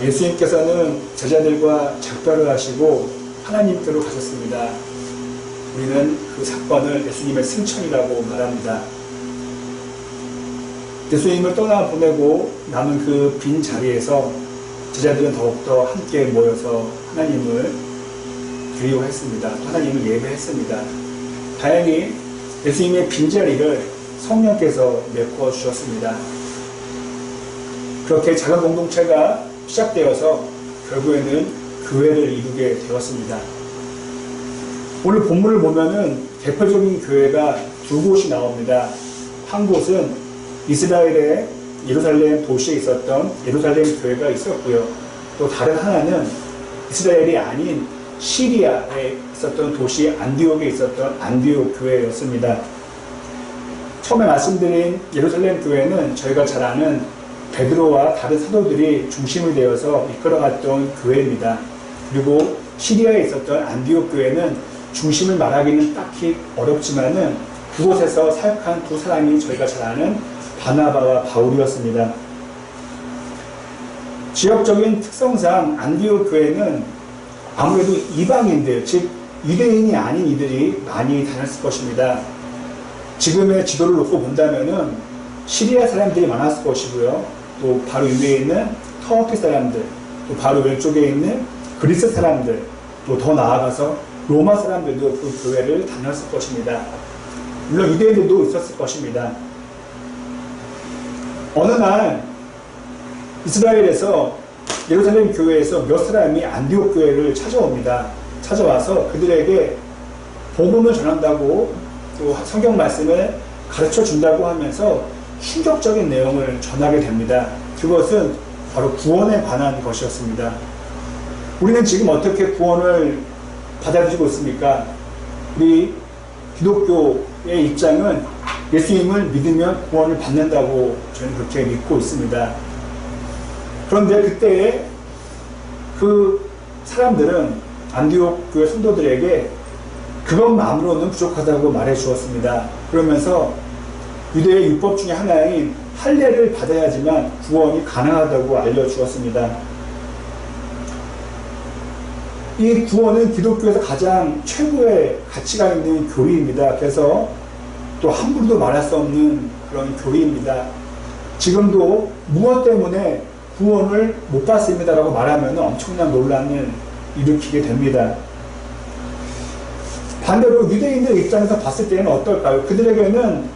예수님께서는 제자들과 작별을 하시고 하나님께로 가셨습니다. 우리는 그 사건을 예수님의 승천이라고 말합니다. 예수님을 떠나보내고 남은 그 빈 자리에서 제자들은 더욱더 함께 모여서 하나님을 그리워했습니다. 하나님을 예배했습니다. 다행히 예수님의 빈자리를 성령께서 메꿔 주셨습니다. 그렇게 작은 공동체가 시작되어서 결국에는 교회를 이루게 되었습니다. 오늘 본문을 보면은 대표적인 교회가 두 곳이 나옵니다. 한 곳은 이스라엘의 예루살렘 도시에 있었던 예루살렘 교회가 있었고요. 또 다른 하나는 이스라엘이 아닌 시리아에 있었던 도시 안디옥에 있었던 안디옥 교회였습니다. 처음에 말씀드린 예루살렘 교회는 저희가 잘 아는 베드로와 다른 사도들이 중심이 되어서 이끌어갔던 교회입니다. 그리고 시리아에 있었던 안디옥 교회는 중심을 말하기는 딱히 어렵지만은 그곳에서 사역한 두 사람이 저희가 잘 아는 바나바와 바울이었습니다. 지역적인 특성상 안디옥 교회는 아무래도 이방인들, 즉 유대인이 아닌 이들이 많이 다녔을 것입니다. 지금의 지도를 놓고 본다면은 시리아 사람들이 많았을 것이고요. 또 바로 위에 있는 터키 사람들, 또 바로 왼쪽에 있는 그리스 사람들, 또 더 나아가서 로마 사람들도 그 교회를 다녔을 것입니다. 물론 유대인들도 있었을 것입니다. 어느 날 이스라엘에서 예루살렘 교회에서 몇 사람이 안디옥 교회를 찾아옵니다. 찾아와서 그들에게 복음을 전한다고 또 성경 말씀을 가르쳐 준다고 하면서 충격적인 내용을 전하게 됩니다. 그것은 바로 구원에 관한 것이었습니다. 우리는 지금 어떻게 구원을 받아들이고 있습니까? 우리 기독교의 입장은 예수님을 믿으면 구원을 받는다고 저는 그렇게 믿고 있습니다. 그런데 그때에 그 사람들은 안디옥 교회 성도들에게 그것만으로는 부족하다고 말해 주었습니다. 그러면서 유대의 율법 중에 하나인 할례를 받아야지만 구원이 가능하다고 알려주었습니다. 이 구원은 기독교에서 가장 최고의 가치가 있는 교리입니다. 그래서 또 함부로도 말할 수 없는 그런 교리입니다. 지금도 무엇 때문에 구원을 못 받습니다라고 말하면 엄청난 논란을 일으키게 됩니다. 반대로 유대인들 입장에서 봤을 때는 어떨까요? 그들에게는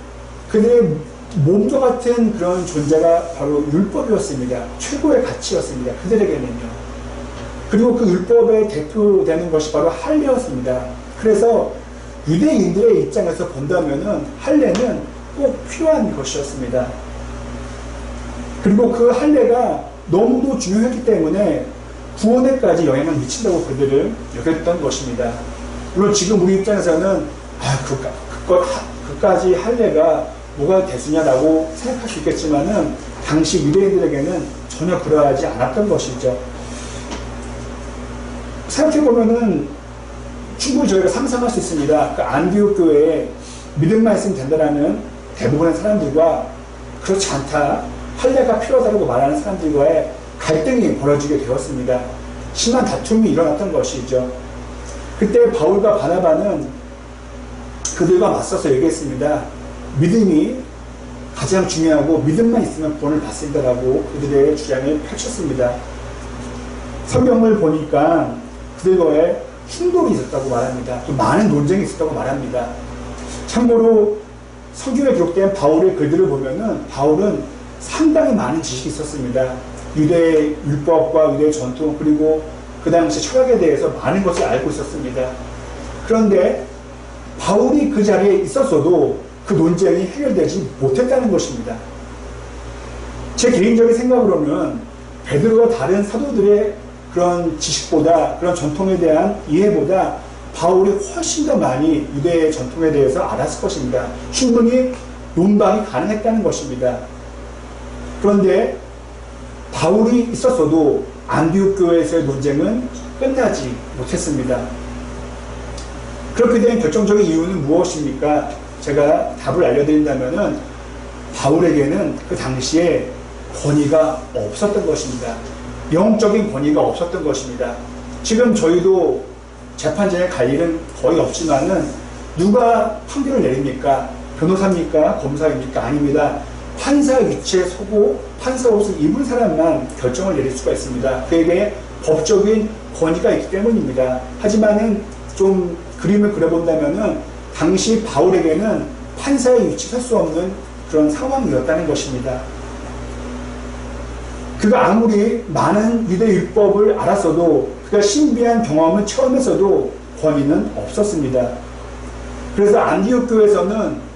그들의 몸과 같은 그런 존재가 바로 율법이었습니다. 최고의 가치였습니다. 그들에게는요. 그리고 그 율법에 대표되는 것이 바로 할례였습니다. 그래서 유대인들의 입장에서 본다면은 할례는 꼭 필요한 것이었습니다. 그리고 그 할례가 너무도 중요했기 때문에 구원에까지 영향을 미친다고 그들을 여겼던 것입니다. 물론 지금 우리 입장에서는 그까지 할례가 뭐가 대수냐라고 생각할 수 있겠지만은 당시 유대인들에게는 전혀 그러하지 않았던 것이죠. 생각해보면은 충분히 저희가 상상할 수 있습니다. 그 안디옥 교회에 믿음만 있으면 된다라는 대부분의 사람들과 그렇지 않다, 할례가 필요하다고 말하는 사람들과의 갈등이 벌어지게 되었습니다. 심한 다툼이 일어났던 것이죠. 그때 바울과 바나바는 그들과 맞서서 얘기했습니다. 믿음이 가장 중요하고 믿음만 있으면 구원을 받습니다라고 그들의 주장을 펼쳤습니다. 성경을 보니까 그들과의 충돌이 있었다고 말합니다. 또 많은 논쟁이 있었다고 말합니다. 참고로 성경에 기록된 바울의 글들을 보면은 바울은 상당히 많은 지식이 있었습니다. 유대의 율법과 유대의 전통, 그리고 그 당시 철학에 대해서 많은 것을 알고 있었습니다. 그런데 바울이 그 자리에 있었어도 그 논쟁이 해결되지 못했다는 것입니다. 제 개인적인 생각으로는 베드로와 다른 사도들의 그런 지식보다, 그런 전통에 대한 이해보다 바울이 훨씬 더 많이 유대의 전통에 대해서 알았을 것입니다. 충분히 논방이 가능했다는 것입니다. 그런데 바울이 있었어도 안디옥 교회에서의 논쟁은 끝나지 못했습니다. 그렇게 된 결정적인 이유는 무엇입니까? 제가 답을 알려드린다면은 바울에게는 그 당시에 권위가 없었던 것입니다. 영적인 권위가 없었던 것입니다. 지금 저희도 재판장에 갈 일은 거의 없지만은 누가 판결을 내립니까? 변호사입니까? 검사입니까? 아닙니다. 판사 위치에 서고 판사 옷을 입은 사람만 결정을 내릴 수가 있습니다. 그에게 법적인 권위가 있기 때문입니다. 하지만은 좀 그림을 그려본다면은 당시 바울에게는 판사의 위치에 설 수 없는 그런 상황이었다는 것입니다. 그가 아무리 많은 유대 율법을 알았어도 그가 신비한 경험을 체험했어도 권위는 없었습니다. 그래서 안디옥 교회에서는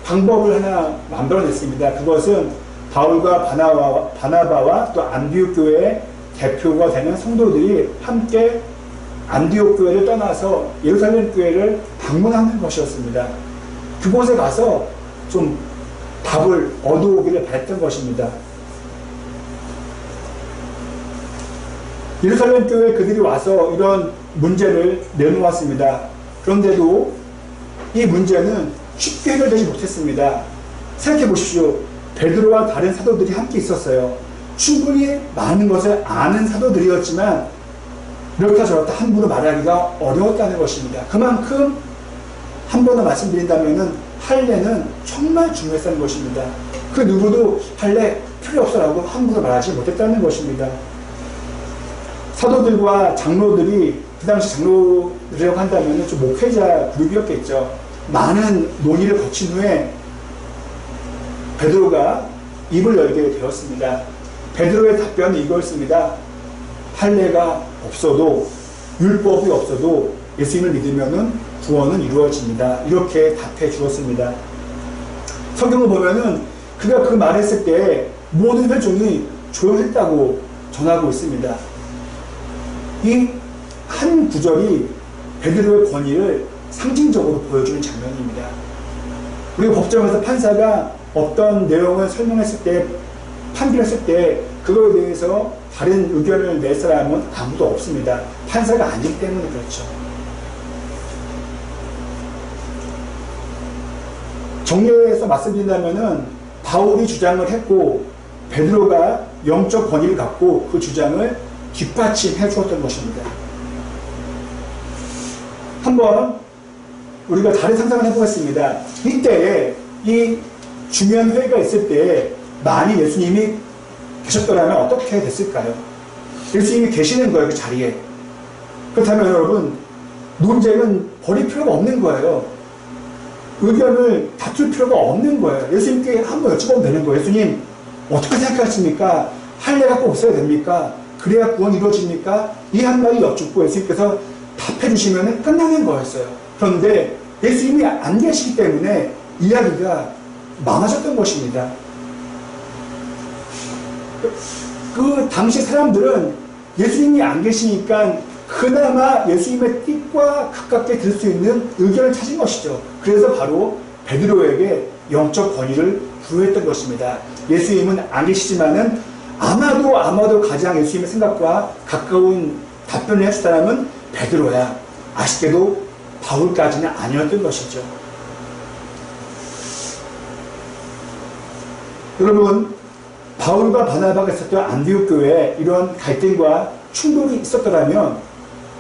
방법을 하나 만들어냈습니다. 그것은 바울과 바나바와 또 안디옥 교회의 대표가 되는 성도들이 함께 안디옥 교회를 떠나서 예루살렘 교회를 방문하는 것이었습니다. 그곳에 가서 좀 답을 얻어오기를 바랬던 것입니다. 예루살렘 교회에 그들이 와서 이런 문제를 내놓았습니다. 그런데도 이 문제는 쉽게 해결되지 못했습니다. 생각해 보십시오. 베드로와 다른 사도들이 함께 있었어요. 충분히 많은 것을 아는 사도들이었지만 이렇다 저렇다 함부로 말하기가 어려웠다는 것입니다. 그만큼 한 번 더 말씀드린다면 할례는 정말 중요했다는 것입니다. 그 누구도 할례 필요 없어라고 함부로 말하지 못했다는 것입니다. 사도들과 장로들이 그 당시 장로들이라고 한다면 좀 목회자 그룹이었겠죠. 많은 논의를 거친 후에 베드로가 입을 열게 되었습니다. 베드로의 답변은 이거였습니다. 할례가 없어도 율법이 없어도 예수님을 믿으면은 구원은 이루어집니다. 이렇게 답해 주었습니다. 성경을 보면은 그가 그 말했을 때 모든 회중이 조용했다고 전하고 있습니다. 이 한 구절이 베드로의 권위를 상징적으로 보여주는 장면입니다. 우리가 법정에서 판사가 어떤 내용을 설명했을 때, 판결했을 때 그거에 대해서 다른 의견을 낼 사람은 아무도 없습니다. 판사가 아니기 때문에 그렇죠. 정리해서 말씀드린다면은 바울이 주장을 했고 베드로가 영적 권위를 갖고 그 주장을 뒷받침해 주었던 것입니다. 한번 우리가 다른 상상을 해보겠습니다. 이때에 이 중요한 회의가 있을 때 만일 예수님이 계셨더라면 어떻게 됐을까요? 예수님이 계시는 거예요, 그 자리에. 그렇다면 여러분, 논쟁은 벌일 필요가 없는 거예요. 의견을 다툴 필요가 없는 거예요. 예수님께 한번 여쭤보면 되는 거예요. 예수님, 어떻게 생각하십니까? 할례가 꼭 없어야 됩니까? 그래야 구원이 이루어집니까? 이 한마디 여쭙고 예수님께서 답해 주시면 끝나는 거였어요. 그런데 예수님이 안 계시기 때문에 이야기가 많아졌던 것입니다. 그 당시 사람들은 예수님이 안 계시니까 그나마 예수님의 뜻과 가깝게 들 수 있는 의견을 찾은 것이죠. 그래서 바로 베드로에게 영적 권위를 부여했던 것입니다. 예수님은 안 계시지만은 아마도 가장 예수님의 생각과 가까운 답변을 했을 사람은 베드로야. 아쉽게도 바울까지는 아니었던 것이죠. 여러분, 바울과 바나바가 있었던 안디옥 교회에 이런 갈등과 충돌이 있었더라면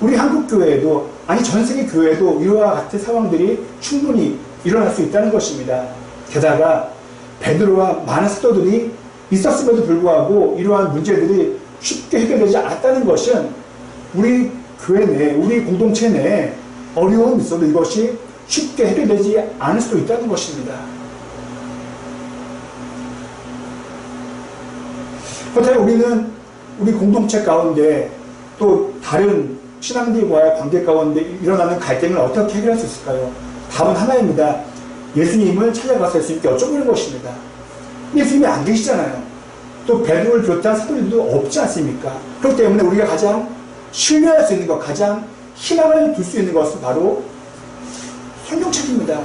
우리 한국 교회에도, 아니 전 세계 교회에도 이와 같은 상황들이 충분히 일어날 수 있다는 것입니다. 게다가 베드로와 많은 사도들이 있었음에도 불구하고 이러한 문제들이 쉽게 해결되지 않았다는 것은 우리 교회 내, 우리 공동체 내에 어려움이 있어도 이것이 쉽게 해결되지 않을 수도 있다는 것입니다. 그렇다면 우리는 우리 공동체 가운데 또 다른 신앙들과의 관계 가운데 일어나는 갈등을 어떻게 해결할 수 있을까요? 답은 하나입니다. 예수님을 찾아가서 예수님께 여쭤보는 것입니다. 예수님이 안 계시잖아요. 또 베드로를 비롯한 사도들도 없지 않습니까? 그렇기 때문에 우리가 가장 신뢰할 수 있는 것, 가장 희망을 둘 수 있는 것은 바로 성경책입니다.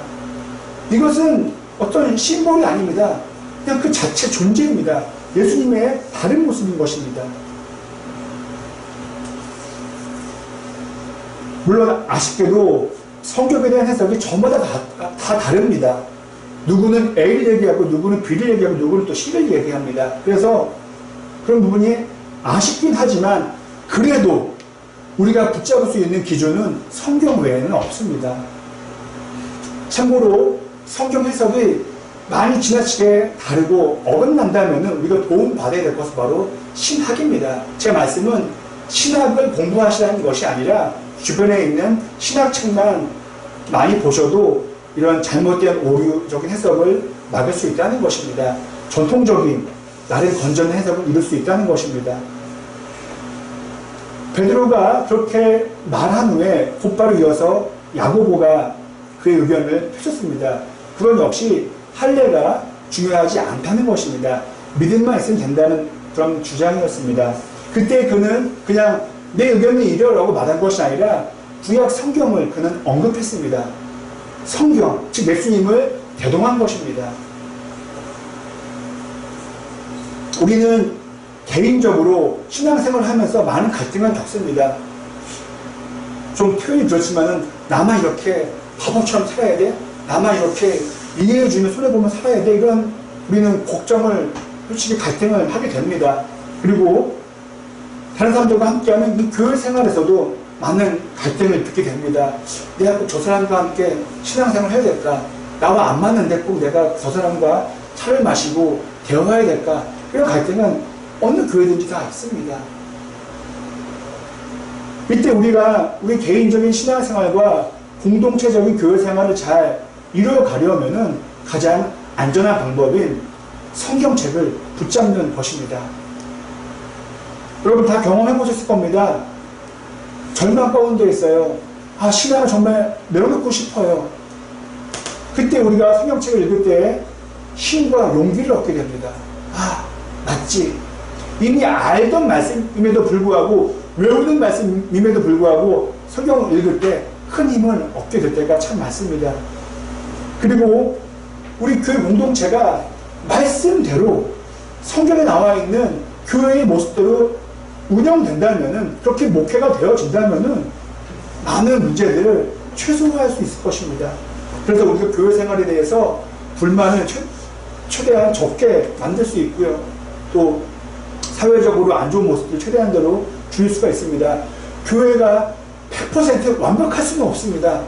이것은 어떤 심볼이 아닙니다. 그냥 그 자체 존재입니다. 예수님의 다른 모습인 것입니다. 물론 아쉽게도 성경에 대한 해석이 저마다 다 다릅니다. 누구는 A를 얘기하고 누구는 B를 얘기하고 누구는 또 C를 얘기합니다. 그래서 그런 부분이 아쉽긴 하지만 그래도 우리가 붙잡을 수 있는 기준은 성경 외에는 없습니다. 참고로 성경 해석이 많이 지나치게 다르고 어긋난다면 우리가 도움받아야 될 것은 바로 신학입니다. 제 말씀은 신학을 공부하시라는 것이 아니라 주변에 있는 신학책만 많이 보셔도 이런 잘못된 오류적인 해석을 막을 수 있다는 것입니다. 전통적인 나름 건전한 해석을 이룰 수 있다는 것입니다. 베드로가 그렇게 말한 후에 곧바로 이어서 야고보가 그의 의견을 펼쳤습니다. 그건 역시 할례가 중요하지 않다는 것입니다. 믿음만 있으면 된다는 그런 주장이었습니다. 그때 그는 그냥 내 의견은 이러라고 말한 것이 아니라 구약 성경을 그는 언급했습니다. 성경, 즉 예수님을 대동한 것입니다. 우리는 개인적으로 신앙생활을 하면서 많은 갈등을 겪습니다. 좀 표현이 그렇지만은 나만 이렇게 바보처럼 살아야 돼? 나만 이렇게 이해해주면 손해보면 살아야 돼? 이런 우리는 걱정을, 솔직히 갈등을 하게 됩니다. 그리고 다른 사람들과 함께하는 이 교회 생활에서도 많은 갈등을 듣게 됩니다. 내가 꼭 저 사람과 함께 신앙생활을 해야 될까? 나와 안 맞는데 꼭 내가 저 사람과 차를 마시고 대화해야 될까? 이런 갈등은 어느 교회든지 다 있습니다. 이때 우리가 우리 개인적인 신앙생활과 공동체적인 교회 생활을 잘 이루어가려면은 가장 안전한 방법인 성경책을 붙잡는 것입니다. 여러분 다 경험해 보셨을 겁니다. 절망 가운데 있어요. 아, 신앙을 정말 내려놓고 싶어요. 그때 우리가 성경책을 읽을 때 힘과 용기를 얻게 됩니다. 아, 맞지. 이미 알던 말씀임에도 불구하고 외우는 말씀임에도 불구하고 성경을 읽을 때 큰 힘을 얻게 될 때가 참 많습니다. 그리고 우리 교회 공동체가 말씀대로 성경에 나와 있는 교회의 모습대로 운영된다면은, 그렇게 목회가 되어진다면은 많은 문제들을 최소화할 수 있을 것입니다. 그래서 우리가 교회 생활에 대해서 불만을 최대한 적게 만들 수 있고요. 또 사회적으로 안 좋은 모습들 최대한대로 줄일 수가 있습니다. 교회가 100% 완벽할 수는 없습니다.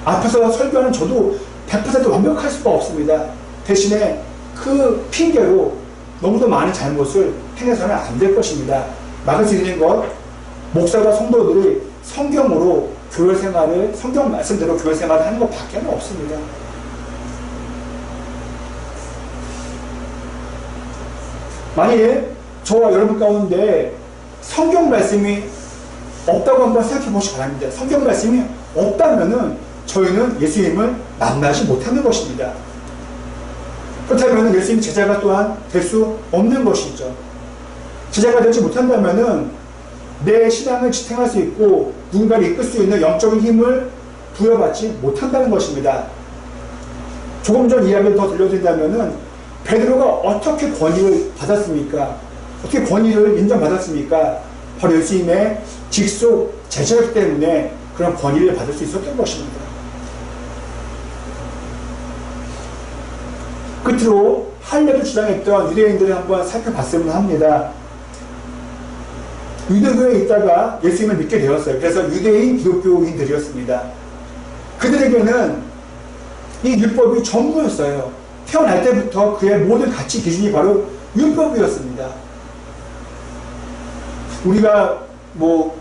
앞에서 설교하는 저도 100% 완벽할 수가 없습니다. 대신에 그 핑계로 너무도 많은 잘못을 행해서는 안 될 것입니다. 막을 수 있는 것, 목사와 성도들이 성경으로 교회 생활을, 성경 말씀대로 교회 생활을 하는 것밖에 없습니다. 만약에 저와 여러분 가운데 성경 말씀이 없다고 한번 생각해 보시기 바랍니다. 성경 말씀이 없다면은 저희는 예수님을 만나지 못하는 것입니다. 그렇다면 예수님 제자가 또한 될 수 없는 것이죠. 제자가 되지 못한다면은 내 신앙을 지탱할 수 있고 누군가를 이끌 수 있는 영적인 힘을 부여받지 못한다는 것입니다. 조금 전 이야기를 더 들려드린다면은 베드로가 어떻게 권위를 받았습니까? 어떻게 권위를 인정받았습니까? 바로 예수님의 직속 제자였기 때문에 그런 권위를 받을 수 있었던 것입니다. 끝으로 할례를 주장했던 유대인들을 한번 살펴봤으면 합니다. 유대교에 있다가 예수님을 믿게 되었어요. 그래서 유대인 기독교인들이었습니다. 그들에게는 이 율법이 전부였어요. 태어날 때부터 그의 모든 가치 기준이 바로 율법이었습니다. 우리가 뭐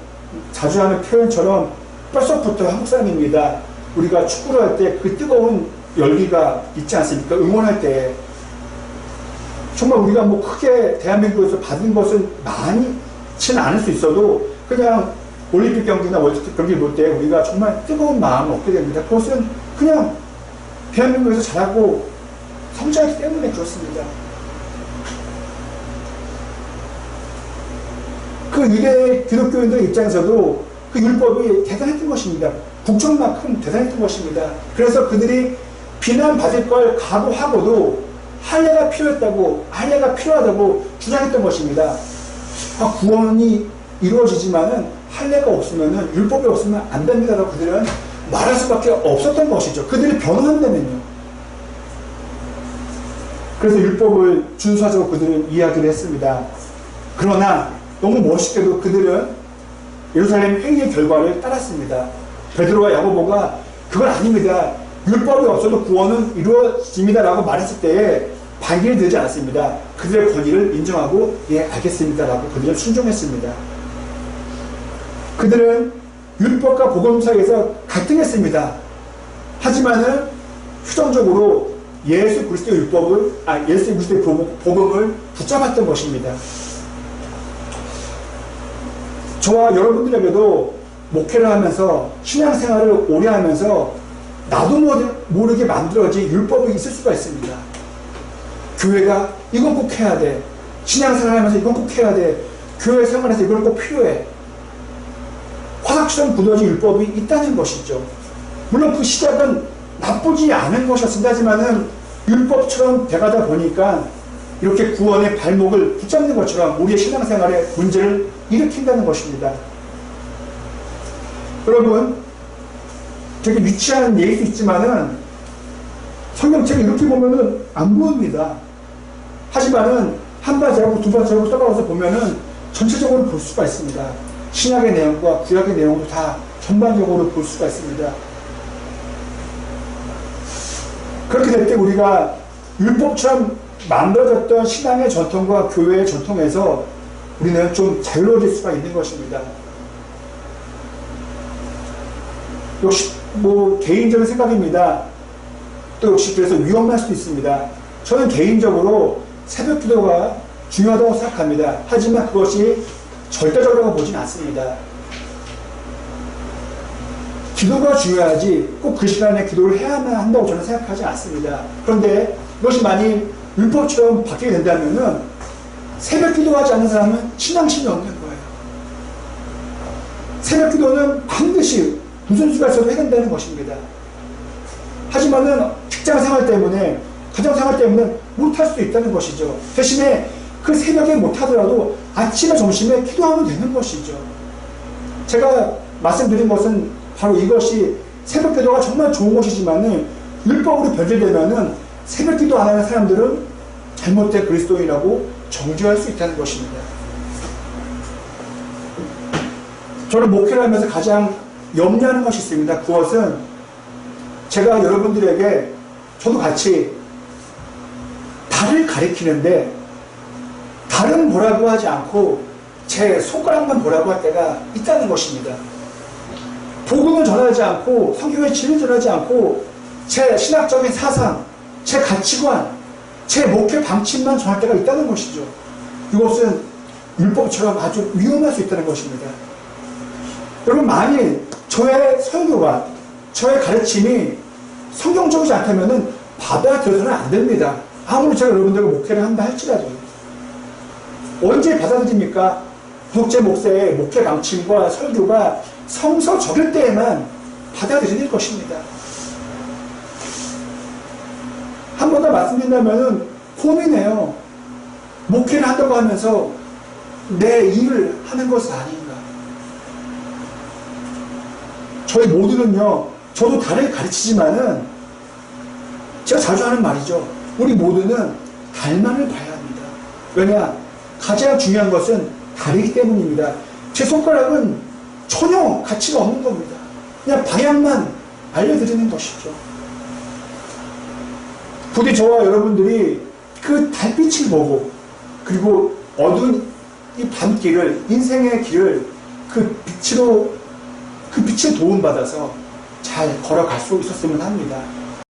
자주 하는 표현처럼 뼛속부터 한국 사람입니다. 우리가 축구를 할 때 그 뜨거운 열기가 있지 않습니까? 응원할 때 정말 우리가 뭐 크게 대한민국에서 받은 것은 많지는 않을 수 있어도 그냥 올림픽 경기나 월드컵 경기 볼 때 우리가 정말 뜨거운 마음을 얻게 됩니다. 그것은 그냥 대한민국에서 잘하고 성장했기 때문에 그렇습니다. 그 유대 기독교인들 입장에서도 그 율법이 대단했던 것입니다. 국정만큼 대단했던 것입니다. 그래서 그들이 비난받을 걸 각오하고도 할례가 필요했다고, 할례가 필요하다고 주장했던 것입니다. 구원이 이루어지지만은 할례가 없으면은, 율법이 없으면 안 됩니다라고 그들은 말할 수밖에 없었던 것이죠. 그들이 변호한다면요. 그래서 율법을 준수하자고 그들은 이야기를 했습니다. 그러나 너무 멋있게도 그들은 예루살렘 회의의 결과를 따랐습니다. 베드로와 야고보가 그건 아닙니다. 율법이 없어도 구원은 이루어집니다라고 말했을 때에 반기를 들지 않았습니다. 그들의 권위를 인정하고 예 알겠습니다라고 그들은 순종했습니다. 그들은 율법과 복음 사이에서 갈등했습니다. 하지만은 최종적으로 예수 그리스도의 예수 그리스도의 복음을 붙잡았던 것입니다. 저와 여러분들에게도 목회를 하면서 신앙생활을 오래 하면서 나도 모르게 만들어진 율법이 있을 수가 있습니다. 교회가 이건 꼭 해야 돼. 신앙생활 하면서 이건 꼭 해야 돼. 교회 생활에서 이건 꼭 필요해. 화석처럼 굳어진 율법이 있다는 것이죠. 물론 그 시작은 나쁘지 않은 것이었습니다. 하지만은 율법처럼 돼가다 보니까 이렇게 구원의 발목을 붙잡는 것처럼 우리의 신앙생활에 문제를 일으킨다는 것입니다. 여러분, 되게 유치한 예일 수 있지만은 성경책을 이렇게 보면은 안 보입니다. 하지만은 한 바지하고 두 바지하고 써가면서 보면은 전체적으로 볼 수가 있습니다. 신약의 내용과 구약의 내용도 다 전반적으로 볼 수가 있습니다. 그렇게 될 때 우리가 율법처럼 만들어졌던 신앙의 전통과 교회의 전통에서 우리는 좀 자유로워질 수가 있는 것입니다. 역시 개인적인 생각입니다. 또 역시 그래서 위험할 수도 있습니다. 저는 개인적으로 새벽 기도가 중요하다고 생각합니다. 하지만 그것이 절대적으로 보진 않습니다. 기도가 중요하지 꼭 그 시간에 기도를 해야만 한다고 저는 생각하지 않습니다. 그런데 이것이 만일 율법처럼 바뀌게 된다면은 새벽 기도하지 않는 사람은 신앙심이 없는 거예요. 새벽 기도는 반드시 무슨 수가 있어도 해야 된다는 것입니다. 하지만은 직장 생활 때문에, 가정 생활 때문에 못할 수도 있다는 것이죠. 대신에 그 새벽에 못하더라도 아침에 점심에 기도하면 되는 것이죠. 제가 말씀드린 것은 바로 이것이 새벽 기도가 정말 좋은 것이지만은 율법으로 변질되면은 새벽 기도 안 하는 사람들은 잘못된 그리스도인이라고 정죄할 수 있다는 것입니다. 저는 목회를 하면서 가장 염려하는 것이 있습니다. 그것은 제가 여러분들에게 저도 같이 달을 가리키는데 달은 보라고 하지 않고 제 손가락만 보라고 할 때가 있다는 것입니다. 복음을 전하지 않고 성경의 진리를 전하지 않고 제 신학적인 사상, 제 가치관, 제 목회 방침만 전할 때가 있다는 것이죠. 이것은 율법처럼 아주 위험할 수 있다는 것입니다. 여러분, 만일 저의 설교가, 저의 가르침이 성경적이지 않다면 받아들여서는 안 됩니다. 아무리 제가 여러분들과 목회를 한다 할지라도. 언제 받아들입니까? 구독제 목사의 목회 방침과 설교가 성서적일 때에만 받아들일 것입니다. 한 번 더 말씀드린다면 고민해요. 목회를 한다고 하면서 내 일을 하는 것은 아닌가. 저희 모두는요, 저도 달을 가르치지만은 제가 자주 하는 말이죠. 우리 모두는 달만을 봐야 합니다. 왜냐? 가장 중요한 것은 달이기 때문입니다. 제 손가락은 전혀 가치가 없는 겁니다. 그냥 방향만 알려드리는 것이죠. 부디 저와 여러분들이 그 달빛을 보고 그리고 어두운 이 밤길을, 인생의 길을 그 빛의 도움받아서 잘 걸어갈 수 있었으면 합니다.